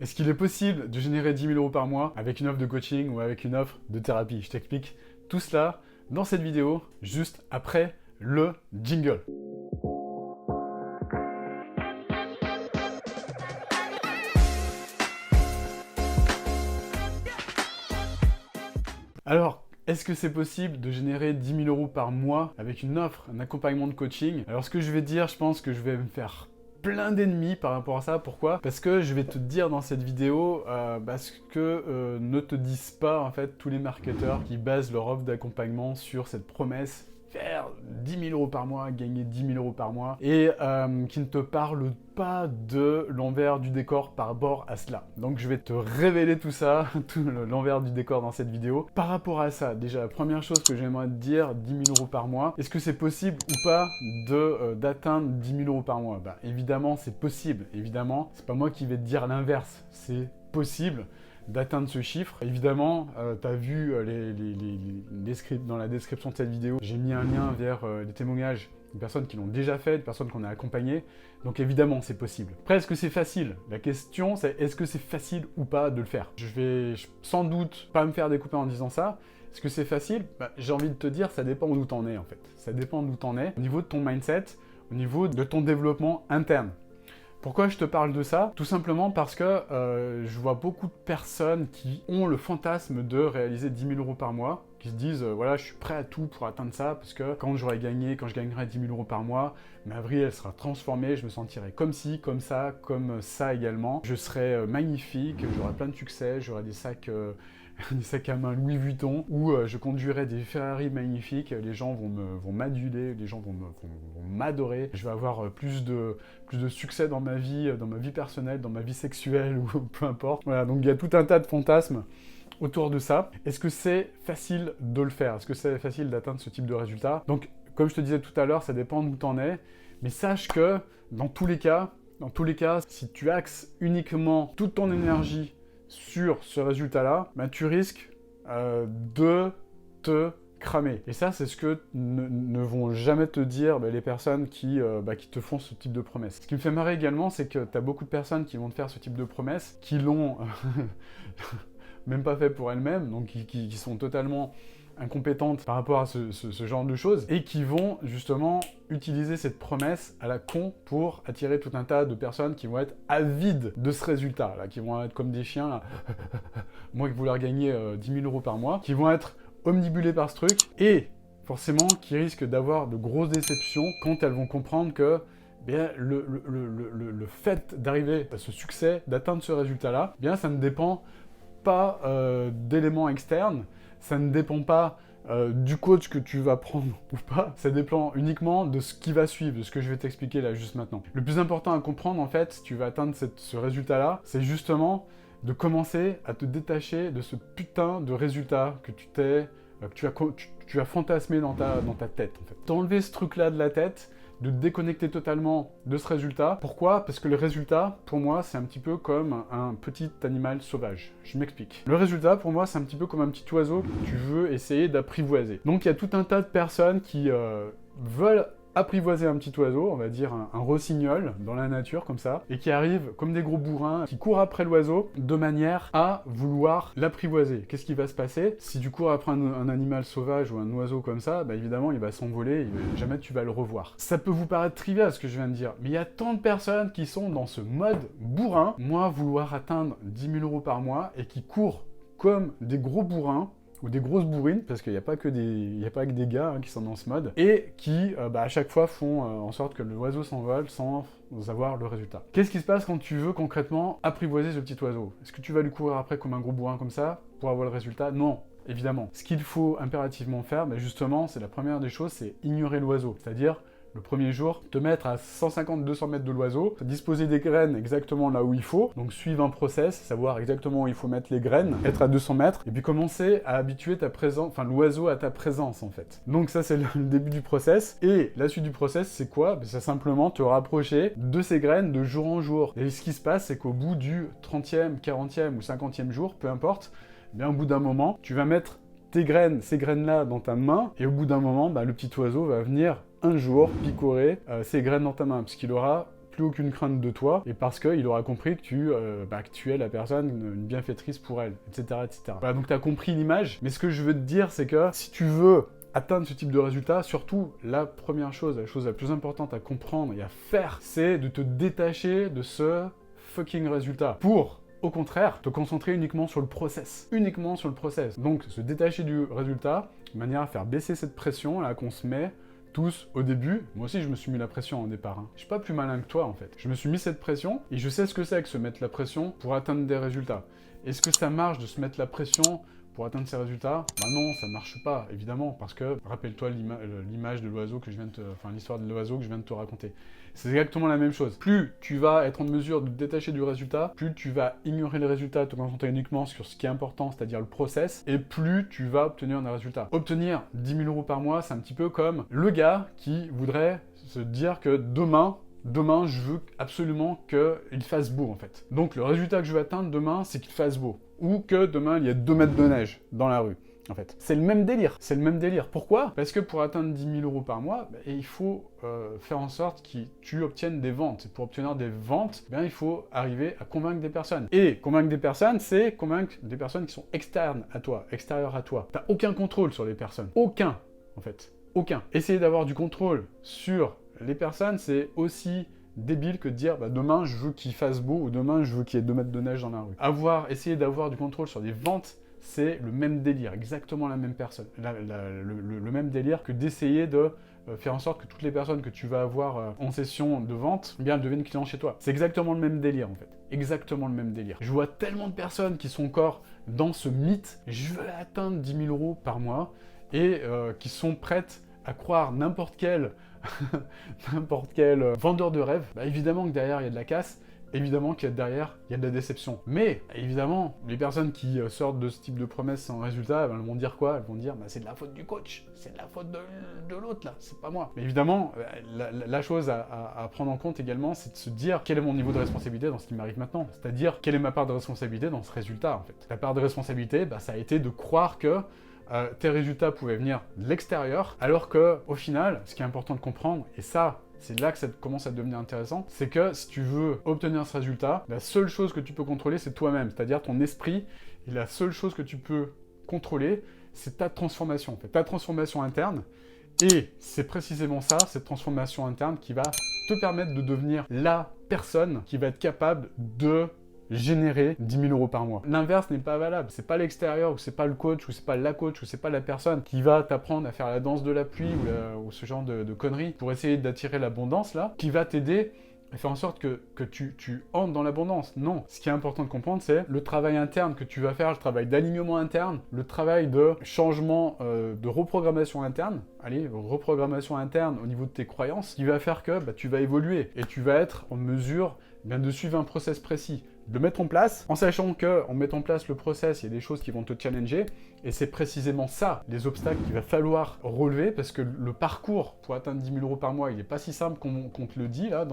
Est-ce qu'il est possible de générer 10 000 € par mois avec une offre de coaching ou avec une offre de thérapie? Je t'explique tout cela dans cette vidéo, juste après le jingle. Alors, est-ce que c'est possible de générer 10 000 € par mois avec une offre, un accompagnement de coaching? Alors ce que je vais dire, je pense que je vais me faire plein d'ennemis par rapport à ça. Pourquoi? Parce que je vais te dire dans cette vidéo ce que ne te disent pas en fait tous les marketeurs qui basent leur offre d'accompagnement sur cette promesse faire 10 000 € par mois, gagner 10 000 € par mois, et qui ne te parlent pas de l'envers du décor par rapport à cela. Donc je vais te révéler tout ça, tout l'envers du décor dans cette vidéo. Par rapport à ça, déjà la première chose que j'aimerais te dire, 10 000 € par mois, est-ce que c'est possible ou pas d'atteindre 10 000 € par mois? Évidemment c'est possible, évidemment, c'est pas moi qui vais te dire l'inverse, c'est possible d'atteindre ce chiffre. Évidemment, tu as vu dans la description de cette vidéo, j'ai mis un lien vers les témoignages de personnes qui l'ont déjà fait, de personnes qu'on a accompagnées. Donc évidemment, c'est possible. Après, est-ce que c'est facile? La question, c'est est-ce que c'est facile ou pas de le faire? Je vais sans doute pas me faire découper en disant ça. Est-ce que c'est facile? J'ai envie de te dire, ça dépend d'où t'en es en fait. Ça dépend d'où t'en es, au niveau de ton mindset, au niveau de ton développement interne. Pourquoi je te parle de ça? Tout simplement parce que je vois beaucoup de personnes qui ont le fantasme de réaliser 10 000 € par mois, qui se disent voilà, je suis prêt à tout pour atteindre ça, parce que quand je gagnerai 10 000 € par mois, ma vie elle sera transformée, je me sentirai comme ci, comme ça également. Je serai magnifique, j'aurai plein de succès, j'aurai des sacs à main Louis Vuitton, où je conduirai des Ferrari magnifiques, les gens vont m'aduler, les gens vont m'adorer, je vais avoir plus de succès dans ma vie personnelle, dans ma vie sexuelle, ou peu importe. Voilà, donc il y a tout un tas de fantasmes autour de ça. Est-ce que c'est facile de le faire? Est-ce que c'est facile d'atteindre ce type de résultat? Donc, comme je te disais tout à l'heure, ça dépend d'où tu en es, mais sache que dans tous les cas, si tu axes uniquement toute ton énergie sur ce résultat-là, tu risques de te cramer. Et ça, c'est ce que ne vont jamais te dire les personnes qui te font ce type de promesses. Ce qui me fait marrer également, c'est que tu as beaucoup de personnes qui vont te faire ce type de promesses, qui l'ont même pas fait pour elles-mêmes, donc qui sont totalement incompétentes par rapport à ce genre de choses, et qui vont justement utiliser cette promesse à la con pour attirer tout un tas de personnes qui vont être avides de ce résultat, là, qui vont être comme des chiens, là, moi qui vouloir gagner 10 000 € par mois, qui vont être omnibulés par ce truc, et forcément qui risquent d'avoir de grosses déceptions quand elles vont comprendre que le fait d'arriver à ce succès, d'atteindre ce résultat-là, ça ne dépend pas d'éléments externes, ça ne dépend pas du coach que tu vas prendre ou pas, ça dépend uniquement de ce qui va suivre, de ce que je vais t'expliquer là juste maintenant. Le plus important à comprendre en fait, si tu veux atteindre ce résultat-là, c'est justement de commencer à te détacher de ce putain de résultat que tu as fantasmé dans ta tête en fait. T'enlever ce truc-là de la tête, de te déconnecter totalement de ce résultat. Pourquoi? Parce que le résultat, pour moi, c'est un petit peu comme un petit animal sauvage. Je m'explique. Le résultat, pour moi, c'est un petit peu comme un petit oiseau que tu veux essayer d'apprivoiser. Donc, il y a tout un tas de personnes qui veulent apprivoiser un petit oiseau, on va dire un rossignol dans la nature comme ça, et qui arrivent comme des gros bourrins, qui courent après l'oiseau de manière à vouloir l'apprivoiser. Qu'est-ce qui va se passer? Si tu cours après un animal sauvage ou un oiseau comme ça, évidemment il va s'envoler, jamais tu vas le revoir. Ça peut vous paraître trivial ce que je viens de dire, mais il y a tant de personnes qui sont dans ce mode bourrin, moi vouloir atteindre 10 000 € par mois, et qui courent comme des gros bourrins, ou des grosses bourrines, parce qu'il n'y a pas que des gars qui sont dans ce mode, et qui, à chaque fois, font en sorte que l'oiseau s'envole sans avoir le résultat. Qu'est-ce qui se passe quand tu veux concrètement apprivoiser ce petit oiseau? Est-ce que tu vas lui courir après comme un gros bourrin comme ça, pour avoir le résultat? Non, évidemment. Ce qu'il faut impérativement faire, justement, c'est la première des choses, c'est ignorer l'oiseau. C'est-à-dire, le premier jour, te mettre à 150-200 mètres de l'oiseau, disposer des graines exactement là où il faut, donc suivre un process, savoir exactement où il faut mettre les graines, être à 200 mètres, et puis commencer à habituer l'oiseau à ta présence en fait. Donc ça c'est le début du process, et la suite du process c'est quoi? C'est simplement te rapprocher de ces graines de jour en jour. Et ce qui se passe c'est qu'au bout du 30e, 40e ou 50e jour, peu importe, au bout d'un moment, tu vas mettre ces graines-là dans ta main, et au bout d'un moment, le petit oiseau va venir un jour picorer ces graines dans ta main, puisqu'il aura plus aucune crainte de toi, et parce qu'il aura compris que tu es la personne, une bienfaitrice pour elle, etc. etc. Voilà, donc tu as compris l'image, mais ce que je veux te dire, c'est que si tu veux atteindre ce type de résultat, surtout la première chose, la chose la plus importante à comprendre et à faire, c'est de te détacher de ce fucking résultat pour, au contraire, te concentrer uniquement sur le process. Uniquement sur le process. Donc, se détacher du résultat, de manière à faire baisser cette pression là qu'on se met tous au début. Moi aussi, je me suis mis la pression au départ. Je suis pas plus malin que toi, en fait. Je me suis mis cette pression et je sais ce que c'est que se mettre la pression pour atteindre des résultats. Est-ce que ça marche de se mettre la pression pour atteindre ces résultats? Bah non, ça marche pas, évidemment, parce que, rappelle-toi l'image de l'oiseau que je viens de te... Enfin, l'histoire de l'oiseau que je viens de te raconter. C'est exactement la même chose. Plus tu vas être en mesure de te détacher du résultat, plus tu vas ignorer les résultats, te concentrer uniquement sur ce qui est important, c'est-à-dire le process, et plus tu vas obtenir des résultats. Obtenir 10 000 € par mois, c'est un petit peu comme le gars qui voudrait se dire que demain, je veux absolument qu'il fasse beau, en fait. Donc, le résultat que je veux atteindre demain, c'est qu'il fasse beau. Ou que demain, il y a 2 mètres de neige dans la rue, en fait. C'est le même délire. C'est le même délire. Pourquoi? Parce que pour atteindre 10 000 € par mois, il faut faire en sorte que tu obtiennes des ventes. Et pour obtenir des ventes, il faut arriver à convaincre des personnes. Et convaincre des personnes, c'est convaincre des personnes qui sont externes à toi, extérieures à toi. T'as aucun contrôle sur les personnes. Aucun, en fait. Aucun. Essayer d'avoir du contrôle sur les personnes, c'est aussi débile que de dire demain je veux qu'il fasse beau ou demain je veux qu'il y ait 2 mètres de neige dans la rue. Essayer d'avoir du contrôle sur des ventes, c'est le même délire, exactement la même personne, le même délire que d'essayer de faire en sorte que toutes les personnes que tu vas avoir en session de vente, deviennent clients chez toi. C'est exactement le même délire en fait, exactement le même délire. Je vois tellement de personnes qui sont encore dans ce mythe, je veux atteindre 10 000 € par mois, et qui sont prêtes à croire n'importe quel vendeur de rêve. Évidemment que derrière il y a de la casse, évidemment qu'il y a derrière il y a de la déception. Mais évidemment, les personnes qui sortent de ce type de promesses sans résultat, elles vont dire quoi? Elles vont dire c'est de la faute du coach, c'est de la faute de l'autre là, c'est pas moi. Mais évidemment, la chose à prendre en compte également, c'est de se dire quel est mon niveau de responsabilité dans ce qui m'arrive maintenant. C'est-à-dire quelle est ma part de responsabilité dans ce résultat en fait. La part de responsabilité, ça a été de croire que tes résultats pouvaient venir de l'extérieur, alors que au final, ce qui est important de comprendre, et ça, c'est là que ça commence à devenir intéressant, c'est que si tu veux obtenir ce résultat, la seule chose que tu peux contrôler, c'est toi-même, c'est-à-dire ton esprit, et la seule chose que tu peux contrôler, c'est ta transformation, en fait, ta transformation interne, et c'est précisément ça, cette transformation interne, qui va te permettre de devenir la personne qui va être capable de générer 10 000 € par mois. L'inverse n'est pas valable. C'est pas l'extérieur, ou c'est pas le coach, ou c'est pas la coach, ou c'est pas la personne qui va t'apprendre à faire la danse de la pluie, ou ce genre de conneries pour essayer d'attirer l'abondance là, qui va t'aider à faire en sorte que tu entres dans l'abondance. Non. Ce qui est important de comprendre, c'est le travail interne que tu vas faire, le travail d'alignement interne, le travail de changement, de reprogrammation interne, reprogrammation interne au niveau de tes croyances, qui va faire que tu vas évoluer et tu vas être en mesure de suivre un process précis, de le mettre en place, en sachant qu'en mettant en place le process, il y a des choses qui vont te challenger, et c'est précisément ça, les obstacles qu'il va falloir relever, parce que le parcours pour atteindre 10 000 € par mois, il n'est pas si simple qu'on te le dit, là,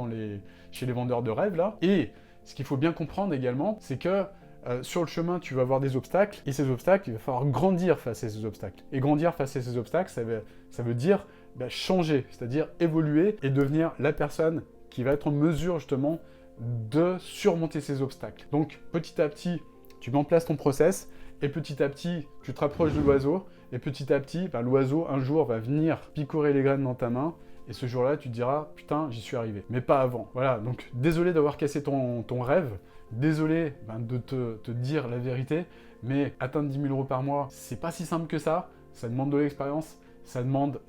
chez les vendeurs de rêves, là. Et ce qu'il faut bien comprendre également, c'est que sur le chemin, tu vas avoir des obstacles, et ces obstacles, il va falloir grandir face à ces obstacles. Et grandir face à ces obstacles, ça veut dire changer, c'est-à-dire évoluer et devenir la personne qui va être en mesure, justement, de surmonter ces obstacles. Donc, petit à petit, tu mets en place ton process, et petit à petit, tu te rapproches de l'oiseau, et petit à petit, l'oiseau, un jour, va venir picorer les graines dans ta main, et ce jour-là, tu te diras « Putain, j'y suis arrivé ». Mais pas avant. Voilà, donc désolé d'avoir cassé ton rêve, désolé de te dire la vérité, mais atteindre 10 000 € par mois, c'est pas si simple que ça demande de l'expérience, ça demande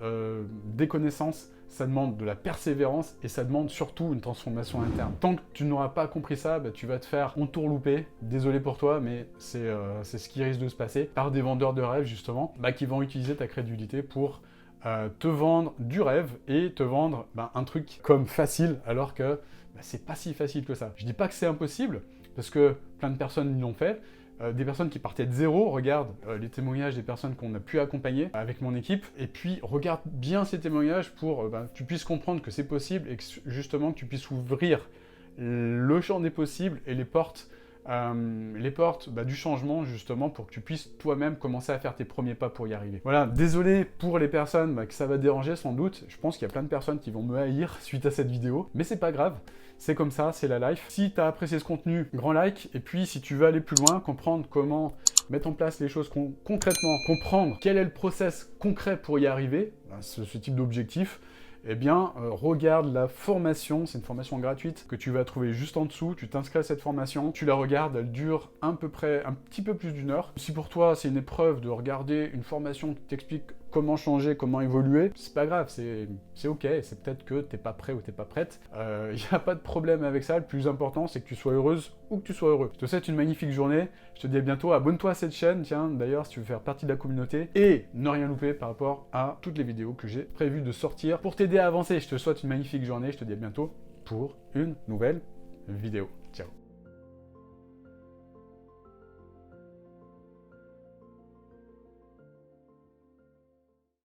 des connaissances, ça demande de la persévérance et ça demande surtout une transformation interne. Tant que tu n'auras pas compris ça, tu vas te faire entourlouper. Désolé pour toi, mais c'est ce qui risque de se passer par des vendeurs de rêves justement, qui vont utiliser ta crédulité pour te vendre du rêve et te vendre un truc comme facile, alors que c'est pas si facile que ça. Je dis pas que c'est impossible, parce que plein de personnes l'ont fait. Des personnes qui partaient de zéro, regarde les témoignages des personnes qu'on a pu accompagner avec mon équipe, et puis regarde bien ces témoignages pour que tu puisses comprendre que c'est possible et que justement que tu puisses ouvrir le champ des possibles et les portes les portes du changement, justement, pour que tu puisses toi-même commencer à faire tes premiers pas pour y arriver. Voilà, désolé pour les personnes que ça va déranger sans doute. Je pense qu'il y a plein de personnes qui vont me haïr suite à cette vidéo, mais c'est pas grave. C'est comme ça, c'est la life. Si tu as apprécié ce contenu, grand like. Et puis, si tu veux aller plus loin, comprendre comment mettre en place les choses concrètement, comprendre quel est le process concret pour y arriver, ce type d'objectif, eh bien, regarde la formation, c'est une formation gratuite que tu vas trouver juste en dessous, tu t'inscris à cette formation, tu la regardes, elle dure un petit peu plus d'1 heure. Si pour toi c'est une épreuve de regarder une formation qui t'explique comment changer, comment évoluer, c'est pas grave, c'est ok, c'est peut-être que t'es pas prêt ou t'es pas prête, il n'y a pas de problème avec ça, le plus important c'est que tu sois heureuse ou que tu sois heureux. Je te souhaite une magnifique journée, je te dis à bientôt, abonne-toi à cette chaîne, tiens, d'ailleurs si tu veux faire partie de la communauté, et ne rien louper par rapport à toutes les vidéos que j'ai prévu de sortir pour t'aider à avancer. Je te souhaite une magnifique journée, je te dis à bientôt pour une nouvelle vidéo. Ciao.